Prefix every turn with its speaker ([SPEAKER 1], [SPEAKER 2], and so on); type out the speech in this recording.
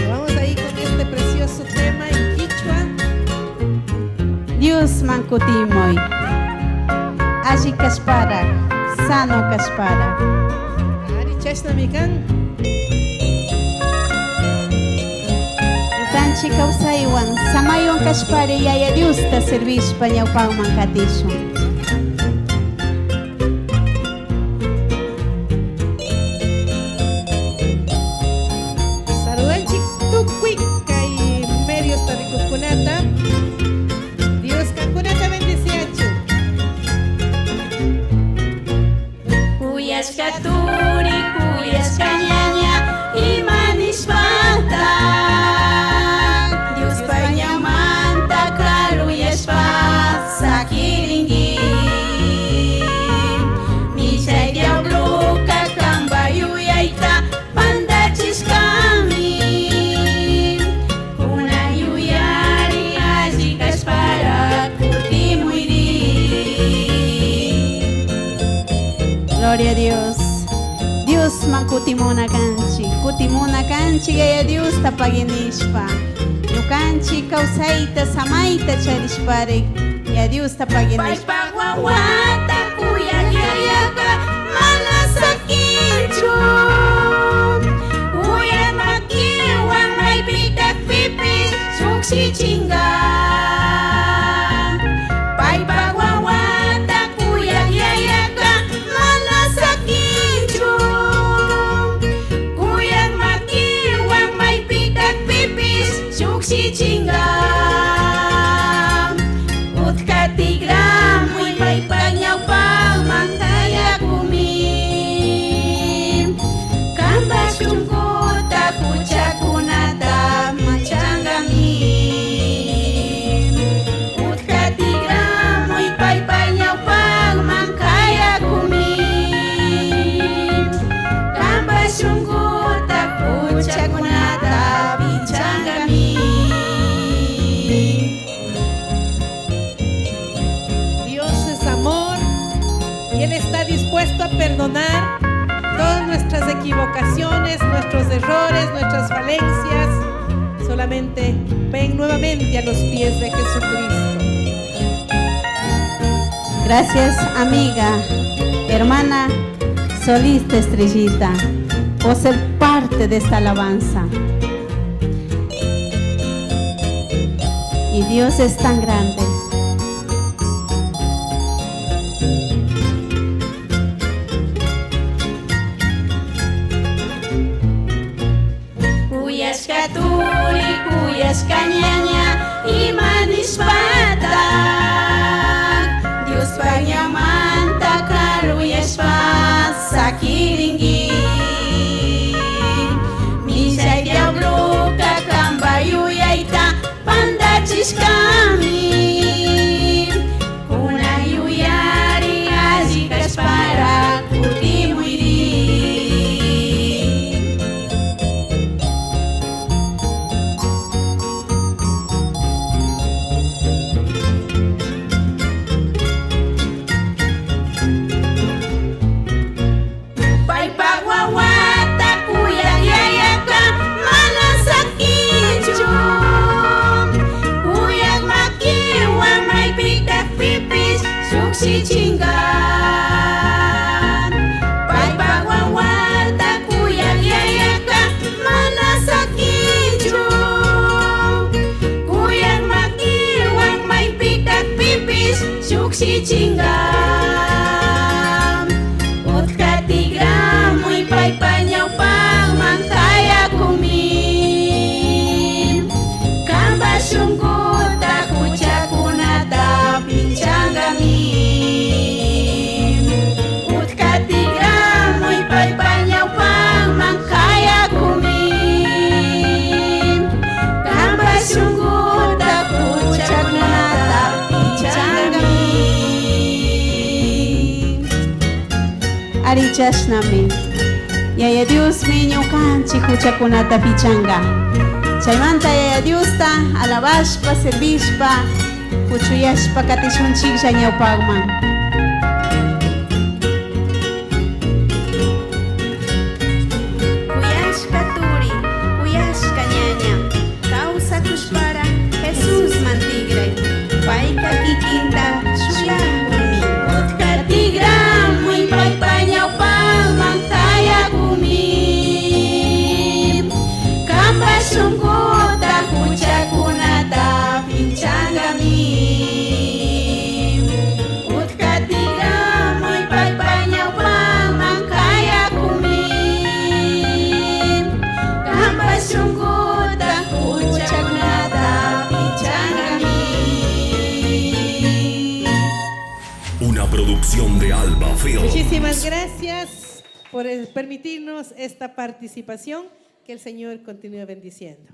[SPEAKER 1] Vamos ahí con este precioso tema en quichua.
[SPEAKER 2] Dios mankutimoy, alli kashpara, sano kashpara.
[SPEAKER 1] Ari chashnamikan.
[SPEAKER 2] Ukanchi kawsaywan, samaywan kashpara yaya Diosta servishpa ñawpaqman katishun.
[SPEAKER 1] Saludanchik tukui kay medios tarikukunata. Dios kankunata bendiciachu.
[SPEAKER 2] Kuyashka turi, kuyashka ñaña, imanishpanta. Dios pañamanta kaluyashpa sakiringi. Mishay diabluka kambayuyaita pandachishkami. Una yuyari allí kashpara kutimuiri. Gloria a Dios. Dios mankutimuna kanchi gaya Dios tapaginishpa. Yukanchi kawsayta samayta charishpare ya Dios tapaginishpa. Paypaqwawata kuyayayaka mana sakinchu. Kuyamakiwan maypita pipis suksichinga. Paypaqwawata kuyayayaka mana sakinchu. Kuyamakiwan maypita pipis suksichinga. Utkatigramuy paypañawpaqman kayakumi. Kanpas chunkuta huchakunata manchangami. Utkatigramuy paypañawpaqman kayakumi. Kanpas chunkuta huchakunata manchangami.
[SPEAKER 1] Dios es amor y Él está dispuesto a perdonar todas nuestras equivocaciones, nuestros errores, nuestras falencias. Solamente ven nuevamente a los pies de Jesucristo.
[SPEAKER 2] Gracias, amiga, hermana solista Estrellita, por ser parte de esta alabanza. Y Dios es tan grande. Kuyashka turi, kuyashka ñaña, imanishpata. Dios pañamanta kaluyashpa sakiringi. Mishay diabluka kambayuyaita pandachishkami. Una yuyari allí kashpara kutimuiri. Paypaqwawata kuyayayaka mana sakinchu. Kuyamakiwan maypita pipis suksichinga. Paypaqwawata kuyayayaka mana sakinchu. Kuyamakiwan maypita pipis suksichinga. Utkatigramuy paypañawpaqman kayakumi. Kanpas chunkuta huchakunata pinchangami. Utkatigramuy paypañawpaqman kayakumi. Kanpas chunkuta huchakunata pinchangami. Arichashnami. Yaya Dios miño kanchi huchakunata pichanga. Chaymanta yaya Diosta alabashpa, servishpa, huchuyashpa katishunchiklla ñawpaqman. Kuyashka
[SPEAKER 3] producción de Alba Films.
[SPEAKER 1] Muchísimas gracias por permitirnos esta participación. Que el Señor continúe bendiciendo.